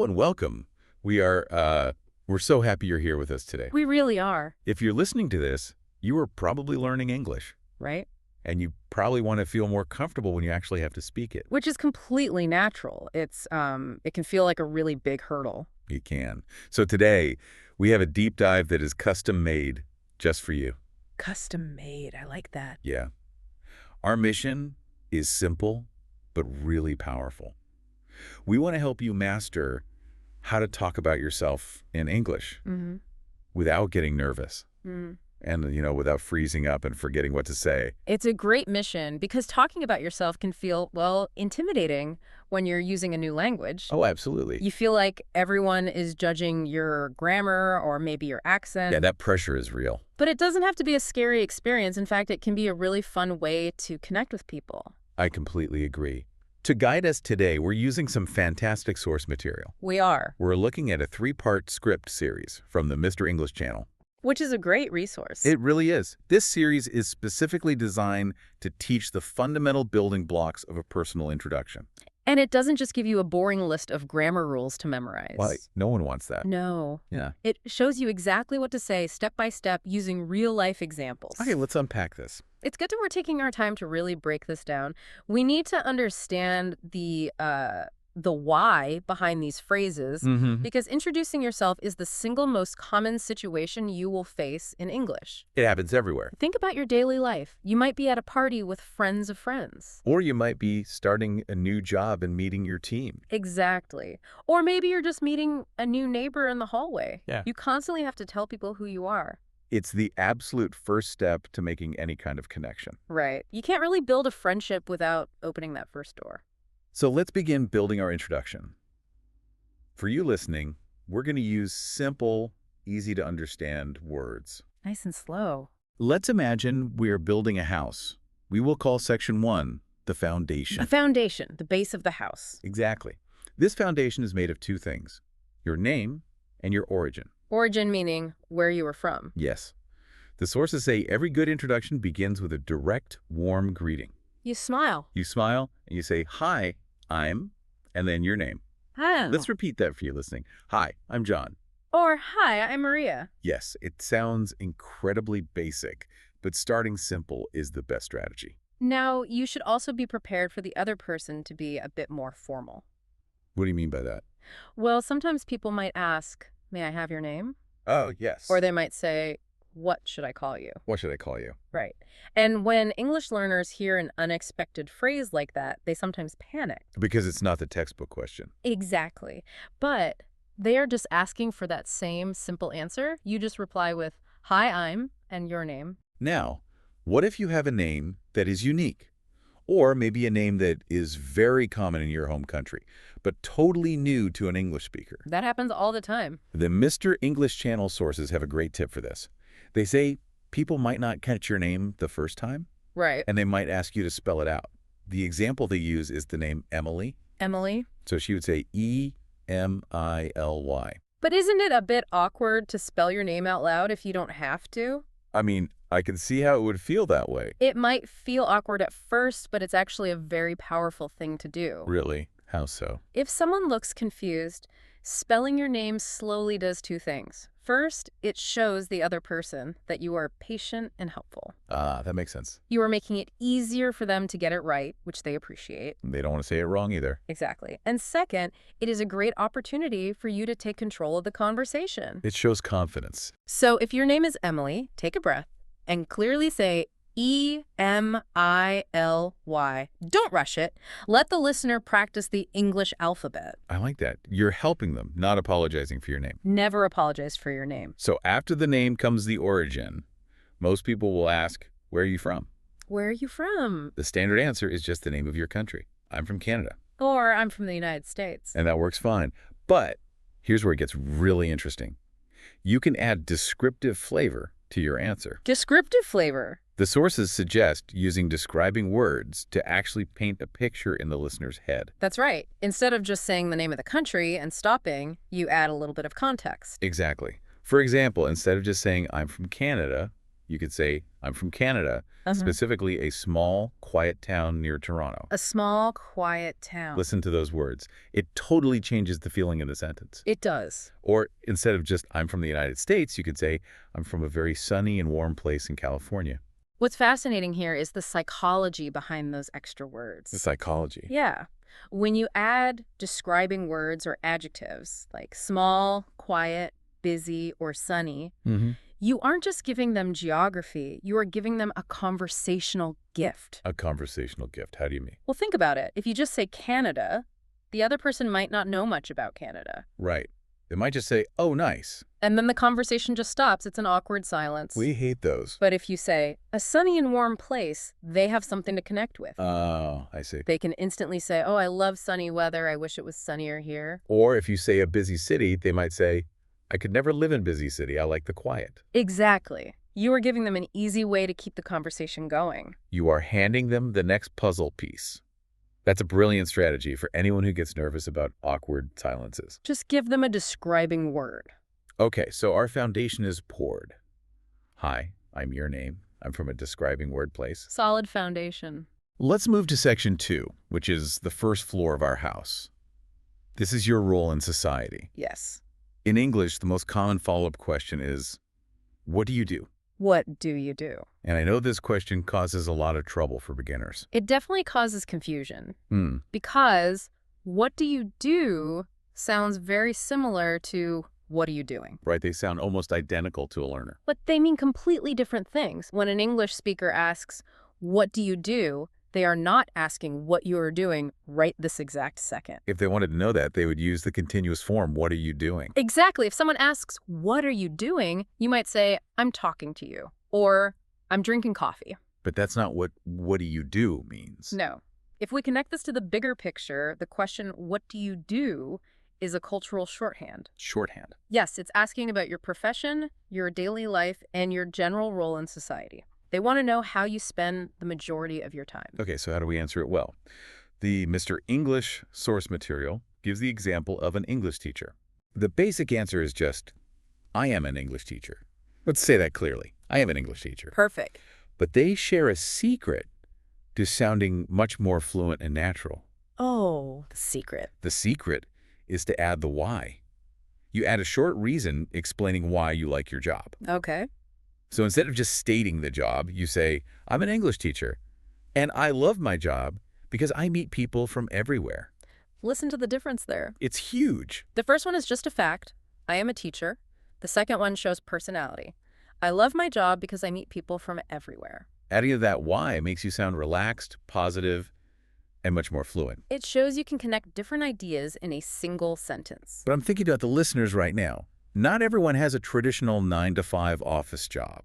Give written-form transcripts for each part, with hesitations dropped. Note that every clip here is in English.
and welcome. We're so happy you're here with us today. We really are, If you're listening to this, you are probably learning English, right? and you probably want to feel more comfortable when you actually have to speak it. Which is completely natural. It can feel like a really big hurdle. You can. So today, we have a deep dive that is custom made just for you. Custom made. I like that. Yeah. Our mission is simple, but really powerful. We want to help you master how to talk about yourself in English Mm-hmm. without getting nervous Mm-hmm. and, without freezing up and forgetting what to say. It's a great mission because talking about yourself can feel, well, intimidating when you're using a new language. Oh, absolutely. You feel like everyone is judging your grammar or maybe your accent. Yeah, that pressure is real. But it doesn't have to be a scary experience. In fact, it can be a really fun way to connect with people. I completely agree. To guide us today, we're using some fantastic source material. We are, We're looking at a 3-part script series from the Mr. English channel. which is a great resource. It really is. This series is specifically designed to teach the fundamental building blocks of a personal introduction. And it doesn't just give you a boring list of grammar rules to memorize. Why? No one wants that. No. Yeah. It shows you exactly what to say step by step using real-life examples. Okay, let's unpack this. It's good that we're taking our time to really break this down. We need to understand the why behind these phrases because introducing yourself is the single most common situation you will face in English. It happens everywhere. Think about your daily life. You might be at a party with friends of friends. Or you might be starting a new job and meeting your team. Exactly. Or maybe you're just meeting a new neighbor in the hallway. Yeah. You constantly have to tell people who you are. It's the absolute first step to making any kind of connection. Right. You can't really build a friendship without opening that first door. So let's begin building our introduction. For you listening, we're going to use simple, easy-to-understand words. Nice and slow. Let's imagine we're building a house. We will call Section 1 the foundation. A foundation, the base of the house. Exactly. This foundation is made of 2 things, your name and your origin. Origin meaning where you were from. Yes. The sources say every good introduction begins with a direct, warm greeting. You smile. You smile and you say, "Hi, I'm," and then your name. Oh. Let's repeat that for you listening. "Hi, I'm John." Or, hi, I'm Maria. Yes, it sounds incredibly basic, but starting simple is the best strategy. Now, you should also be prepared for the other person to be a bit more formal. What do you mean by that? Well, sometimes people might ask, may I have your name? Oh, yes. Or they might say, what should I call you? What should I call you? Right. And when English learners hear an unexpected phrase like that, they sometimes panic. Because it's not the textbook question. Exactly. But they are just asking for that same simple answer. You just reply with, hi, I'm, and your name. Now, what if you have a name that is unique? Or maybe a name that is very common in your home country, but totally new to an English speaker. That happens all the time. The Mr. English channel sources have a great tip for this. They say people might not catch your name the first time, Right. and they might ask you to spell it out. The example they use is the name Emily. Emily. So she would say Emily. But isn't it a bit awkward to spell your name out loud if you don't have to? I mean, I can see how it would feel that way. It might feel awkward at first, but it's actually a very powerful thing to do. Really? How so? If someone looks confused, spelling your name slowly does 2 things. First, it shows the other person that you are patient and helpful. Ah, that makes sense. You are making it easier for them to get it right, which they appreciate. They don't want to say it wrong either. Exactly. And second, it is a great opportunity for you to take control of the conversation. It shows confidence. So if your name is Emily, take a breath and clearly say Emily. Don't rush it. Let the listener practice the English alphabet. I like that. You're helping them, not apologizing for your name. Never apologize for your name. So after the name comes the origin. Most people will ask, where are you from? Where are you from? The standard answer is just the name of your country. I'm from Canada. Or I'm from the United States. And that works fine. But here's where it gets really interesting. You can add descriptive flavor to your answer. Descriptive flavor. The sources suggest using describing words to actually paint a picture in the listener's head. That's right. Instead of just saying the name of the country and stopping, you add a little bit of context. Exactly. For example, instead of just saying, I'm from Canada, you could say, I'm from Canada, specifically a small, quiet town near Toronto. A small, quiet town. Listen to those words. It totally changes the feeling in the sentence. It does. Or instead of just, I'm from the United States, you could say, I'm from a very sunny and warm place in California. What's fascinating here is the psychology behind those extra words. The psychology. Yeah. When you add describing words or adjectives like small, quiet, busy, or sunny, you aren't just giving them geography, you are giving them a conversational gift. A conversational gift. How do you mean? Well, think about it. If you just say Canada, the other person might not know much about Canada. Right. They might just say, oh, nice. And then the conversation just stops. It's an awkward silence. We hate those. But if you say, a sunny and warm place, they have something to connect with. Oh, I see. They can instantly say, oh, I love sunny weather. I wish it was sunnier here. Or if you say a busy city, they might say, I could never live in busy city. I like the quiet. Exactly. You are giving them an easy way to keep the conversation going. You are handing them the next puzzle piece. That's a brilliant strategy for anyone who gets nervous about awkward silences. Just give them a describing word. Okay, so our foundation is poured. Hi, I'm your name. I'm from a describing word place. Solid foundation. Let's move to section 2, which is the first floor of our house. This is your role in society. Yes. In English, the most common follow-up question is, what do you do? What do you do? And I know this question causes a lot of trouble for beginners. It definitely causes confusion. Because what do you do sounds very similar to what are you doing? Right, they sound almost identical to a learner. But they mean completely different things. When an English speaker asks, what do you do? They are not asking what you are doing right this exact second. If they wanted to know that, they would use the continuous form, what are you doing? Exactly. If someone asks, what are you doing? You might say, I'm talking to you, or I'm drinking coffee. But that's not what do you do means. No. If we connect this to the bigger picture, the question, what do you do, is a cultural shorthand. Shorthand. Yes, it's asking about your profession, your daily life, and your general role in society. They want to know how you spend the majority of your time. Okay, so how do we answer it well? The Mr. English source material gives the example of an English teacher. The basic answer is just, I am an English teacher. Let's say that clearly. I am an English teacher. Perfect. But they share a secret to sounding much more fluent and natural. Oh, the secret. The secret is to add the why. You add a short reason explaining why you like your job. Okay. So instead of just stating the job, you say, I'm an English teacher, and I love my job because I meet people from everywhere. Listen to the difference there. It's huge. The first one is just a fact. I am a teacher. The second one shows personality. I love my job because I meet people from everywhere. Adding that why makes you sound relaxed, positive, and much more fluent. It shows you can connect different ideas in a single sentence. But I'm thinking about the listeners right now. Not everyone has a traditional 9-to-5 office job.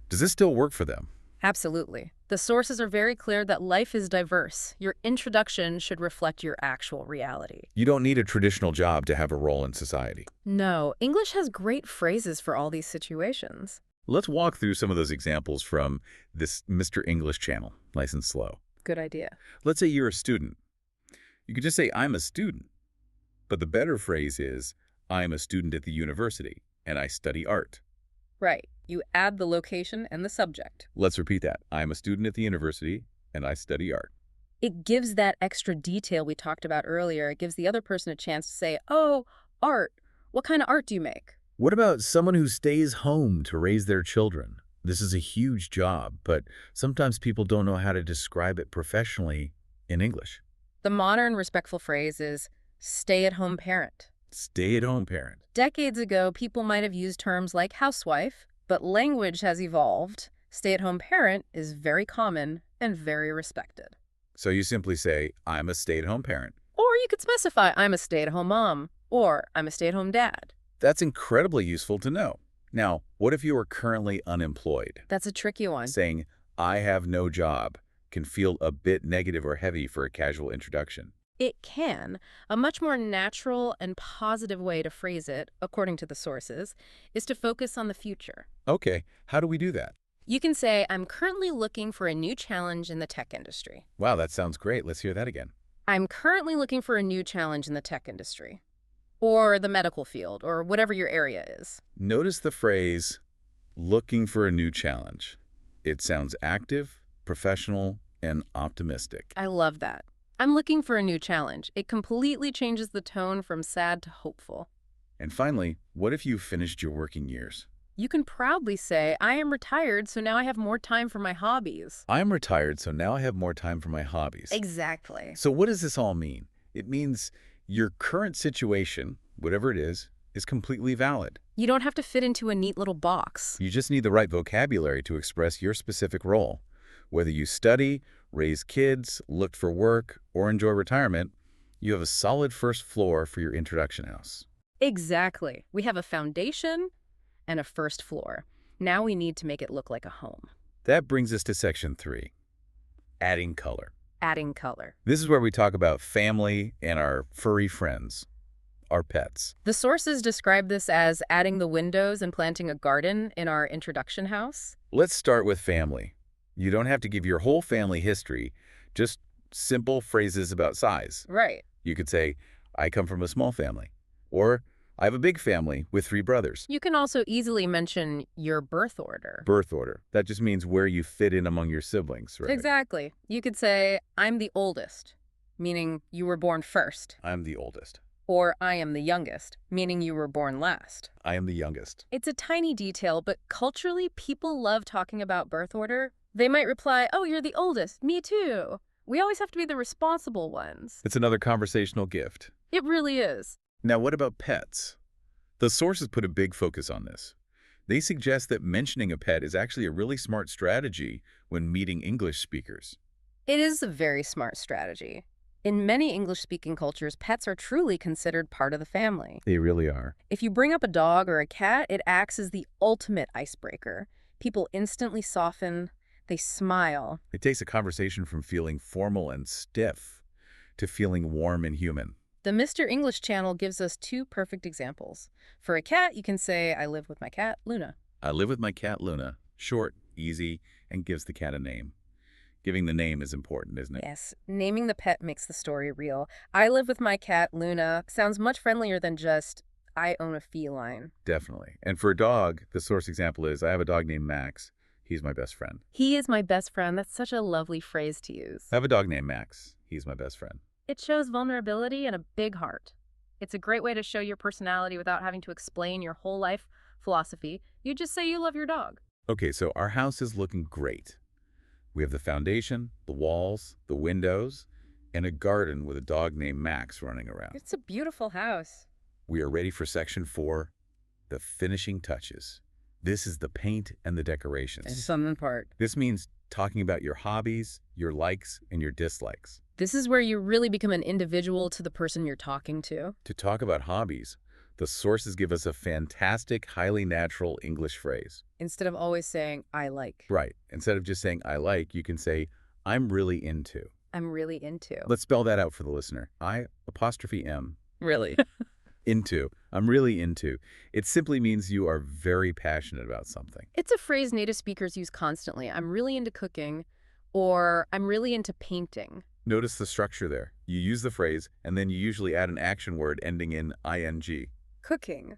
Does this still work for them? Absolutely. The sources are very clear that life is diverse. Your introduction should reflect your actual reality. You don't need a traditional job to have a role in society. No, English has great phrases for all these situations. Let's walk through some of those examples from this Mr. English channel, nice and slow. Good idea. Let's say you're a student. You could just say, I'm a student. But the better phrase is, I'm a student at the university, and I study art. Right. You add the location and the subject. Let's repeat that. I'm a student at the university, and I study art. It gives that extra detail we talked about earlier. It gives the other person a chance to say, oh, art. What kind of art do you make? What about someone who stays home to raise their children? This is a huge job, but sometimes people don't know how to describe it professionally in English. The modern respectful phrase is stay-at-home parent. Stay-at-home parent. Decades ago, people might have used terms like housewife, but language has evolved. Stay-at-home parent is very common and very respected. So you simply say, I'm a stay-at-home parent. Or you could specify, I'm a stay-at-home mom, or I'm a stay-at-home dad. That's incredibly useful to know. Now, what if you are currently unemployed? That's a tricky one. Saying, I have no job can feel a bit negative or heavy for a casual introduction. It can. A much more natural and positive way to phrase it, according to the sources, is to focus on the future. Okay, how do we do that? You can say, I'm currently looking for a new challenge in the tech industry. Wow, that sounds great. Let's hear that again. I'm currently looking for a new challenge in the tech industry. Or the medical field, or whatever your area is. Notice the phrase, looking for a new challenge. It sounds active, professional, and optimistic. I love that. I'm looking for a new challenge. It completely changes the tone from sad to hopeful. And finally, what if you've finished your working years? You can proudly say, I am retired, so now I have more time for my hobbies. I'm retired, so now I have more time for my hobbies. Exactly. So what does this all mean? It means your current situation, whatever it is completely valid. You don't have to fit into a neat little box. You just need the right vocabulary to express your specific role. Whether you study, raise kids, look for work, or enjoy retirement, you have a solid first floor for your introduction house. Exactly. We have a foundation and a first floor. Now we need to make it look like a home. That brings us to section 3, adding color. Adding color. This is where we talk about family and our furry friends, our pets. The sources describe this as adding the windows and planting a garden in our introduction house. Let's start with family. You don't have to give your whole family history, just simple phrases about size. Right. You could say, I come from a small family, or I have a big family with 3 brothers. You can also easily mention your birth order. Birth order. That just means where you fit in among your siblings, right? Exactly. You could say, I'm the oldest, meaning you were born first. I'm the oldest. Or I am the youngest, meaning you were born last. I am the youngest. It's a tiny detail, but culturally, people love talking about birth order. They might reply, oh, you're the oldest. Me too. We always have to be the responsible ones. It's another conversational gift. It really is. Now, what about pets? The sources put a big focus on this. They suggest that mentioning a pet is actually a really smart strategy when meeting English speakers. It is a very smart strategy. In many English-speaking cultures, pets are truly considered part of the family. They really are. If you bring up a dog or a cat, it acts as the ultimate icebreaker. People instantly soften, they smile. It takes a conversation from feeling formal and stiff to feeling warm and human. The Mr. English channel gives us 2 perfect examples. For a cat, you can say, I live with my cat, Luna. I live with my cat, Luna. Short, easy, and gives the cat a name. Giving the name is important, isn't it? Yes, naming the pet makes the story real. I live with my cat, Luna, sounds much friendlier than just, I own a feline. Definitely. And for a dog, the source example is, I have a dog named Max. He's my best friend. He is my best friend. That's such a lovely phrase to use. I have a dog named Max. He's my best friend. It shows vulnerability and a big heart. It's a great way to show your personality without having to explain your whole life philosophy. You just say you love your dog. Okay, so our house is looking great. We have the foundation, the walls, the windows, and a garden with a dog named Max running around. It's a beautiful house. We are ready for section 4, the finishing touches. This is the paint and the decorations. It's the fun part. This means talking about your hobbies, your likes, and your dislikes. This is where you really become an individual to the person you're talking to. To talk about hobbies, the sources give us a fantastic, highly natural English phrase. Instead of always saying, I like. Right. Instead of just saying, I like, you can say, I'm really into. I'm really into. Let's spell that out for the listener. I''M. Really? Into. I'm really into. It simply means you are very passionate about something. It's a phrase native speakers use constantly. I'm really into cooking, or I'm really into painting. Notice the structure there. You use the phrase, and then you usually add an action word ending in ing. Cooking,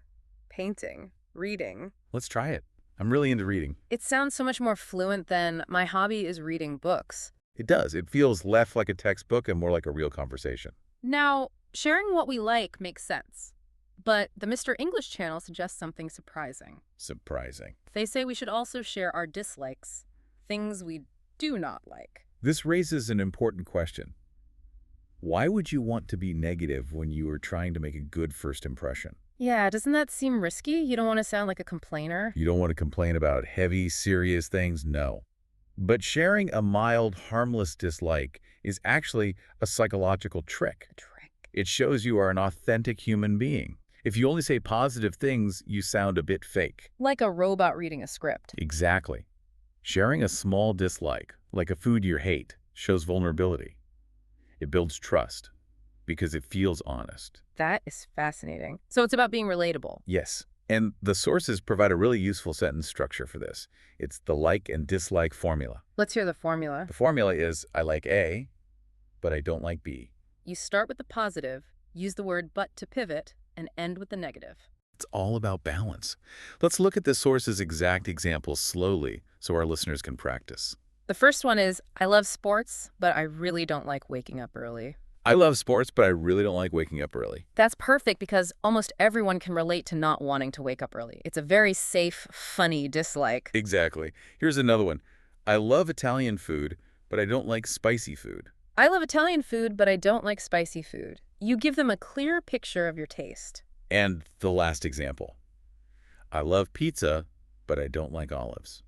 painting, reading. Let's try it. I'm really into reading. It sounds so much more fluent than my hobby is reading books. It does. It feels less like a textbook and more like a real conversation. Now, sharing what we like makes sense. But the Mr. English channel suggests something surprising. Surprising. They say we should also share our dislikes, things we do not like. This raises an important question. Why would you want to be negative when you are trying to make a good first impression? Yeah, doesn't that seem risky? You don't want to sound like a complainer. You don't want to complain about heavy, serious things? No. But sharing a mild, harmless dislike is actually a psychological trick. It shows you are an authentic human being. If you only say positive things, you sound a bit fake. Like a robot reading a script. Exactly. Sharing a small dislike, like a food you hate, shows vulnerability. It builds trust because it feels honest. That is fascinating. So it's about being relatable. Yes. And the sources provide a really useful sentence structure for this. It's the like and dislike formula. Let's hear the formula. The formula is, I like A, but I don't like B. You start with the positive, use the word but to pivot, and end with the negative. It's all about balance. Let's look at the source's exact examples slowly so our listeners can practice. The first one is, I love sports, but I really don't like waking up early. I love sports, but I really don't like waking up early. That's perfect because almost everyone can relate to not wanting to wake up early. It's a very safe, funny dislike. Exactly. Here's another one. I love Italian food, but I don't like spicy food. I love Italian food, but I don't like spicy food. You give them a clear picture of your taste. And the last example. I love pizza, but I don't like olives.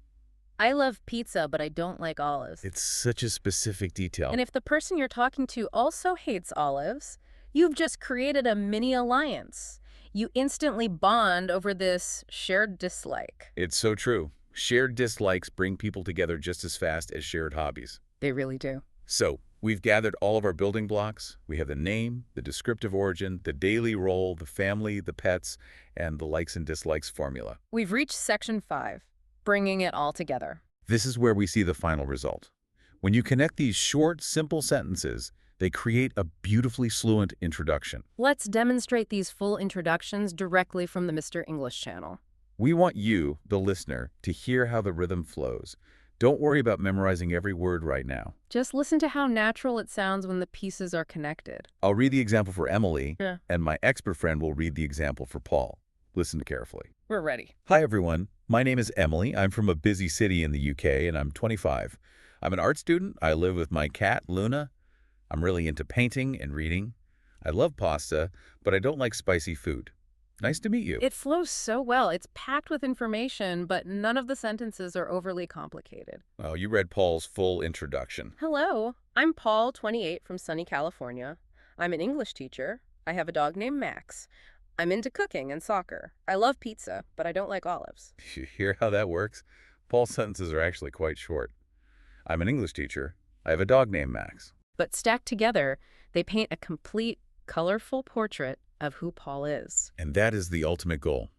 I love pizza, but I don't like olives. It's such a specific detail. And if the person you're talking to also hates olives, you've just created a mini alliance. You instantly bond over this shared dislike. It's so true. Shared dislikes bring people together just as fast as shared hobbies. They really do. So, we've gathered all of our building blocks. We have the name, the descriptive origin, the daily role, the family, the pets, and the likes and dislikes formula. We've reached section 5, bringing it all together. This is where we see the final result. When you connect these short, simple sentences, they create a beautifully fluent introduction. Let's demonstrate these full introductions directly from the Mr. English channel. We want you, the listener, to hear how the rhythm flows. Don't worry about memorizing every word right now. Just listen to how natural it sounds when the pieces are connected. I'll read the example for Emily, Yeah. and my expert friend will read the example for Paul. Listen carefully. We're ready. Hi, everyone. My name is Emily. I'm from a busy city in the UK, and I'm 25. I'm an art student. I live with my cat, Luna. I'm really into painting and reading. I love pasta, but I don't like spicy food. Nice to meet you. It flows so well. It's packed with information, but none of the sentences are overly complicated. Oh, you read Paul's full introduction. Hello, I'm Paul, 28, from sunny California. I'm an English teacher. I have a dog named Max. I'm into cooking and soccer. I love pizza, but I don't like olives. You hear how that works? Paul's sentences are actually quite short. I'm an English teacher. I have a dog named Max. But stacked together, they paint a complete, colorful portrait of who Paul is. And that is the ultimate goal,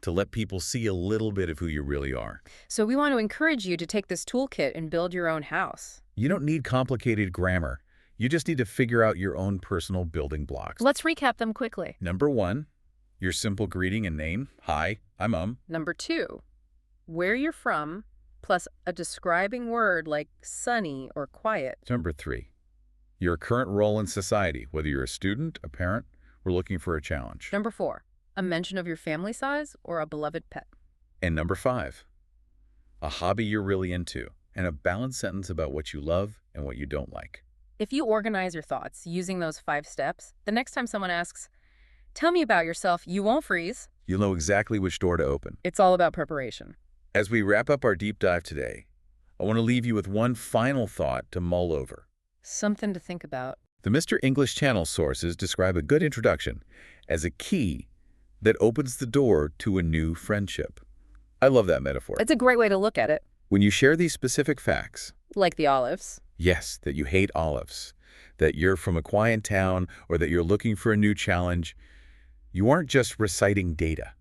to let people see a little bit of who you really are. So we want to encourage you to take this toolkit and build your own house. You don't need complicated grammar. You just need to figure out your own personal building blocks. Let's recap them quickly. Number 1, your simple greeting and name. Hi, I'm Number 2, where you're from, plus a describing word like sunny or quiet. Number 3, your current role in society, whether you're a student, a parent, or looking for a challenge. Number 4, a mention of your family size or a beloved pet. And number 5, a hobby you're really into, and a balanced sentence about what you love and what you don't like. If you organize your thoughts using those 5 steps, the next time someone asks, tell me about yourself, you won't freeze. You'll know exactly which door to open. It's all about preparation. As we wrap up our deep dive today, I want to leave you with one final thought to mull over. Something to think about. The Mr. English channel sources describe a good introduction as a key that opens the door to a new friendship. I love that metaphor. It's a great way to look at it. When you share these specific facts, Like the olives. yes, that you hate olives, that you're from a quiet town, or that you're looking for a new challenge, you aren't just reciting data.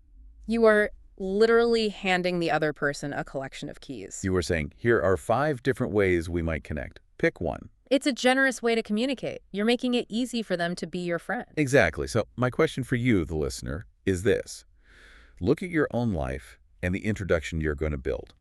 You are literally handing the other person a collection of keys. You are saying, here are 5 different ways we might connect. Pick one. It's a generous way to communicate. You're making it easy for them to be your friend. Exactly. So my question for you, the listener, is this. Look at your own life and the introduction you're going to build.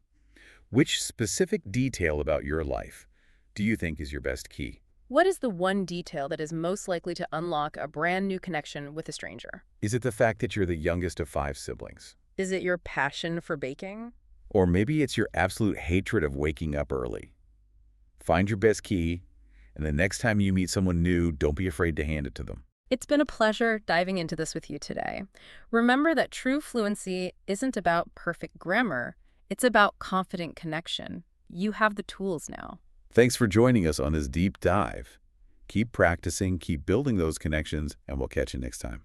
Which specific detail about your life do you think is your best key? What is the one detail that is most likely to unlock a brand new connection with a stranger? Is it the fact that you're the youngest of 5 siblings? Is it your passion for baking? Or maybe it's your absolute hatred of waking up early. Find your best key, and the next time you meet someone new, don't be afraid to hand it to them. It's been a pleasure diving into this with you today. Remember that true fluency isn't about perfect grammar. It's about confident connection. You have the tools now. Thanks for joining us on this deep dive. Keep practicing, keep building those connections, and we'll catch you next time.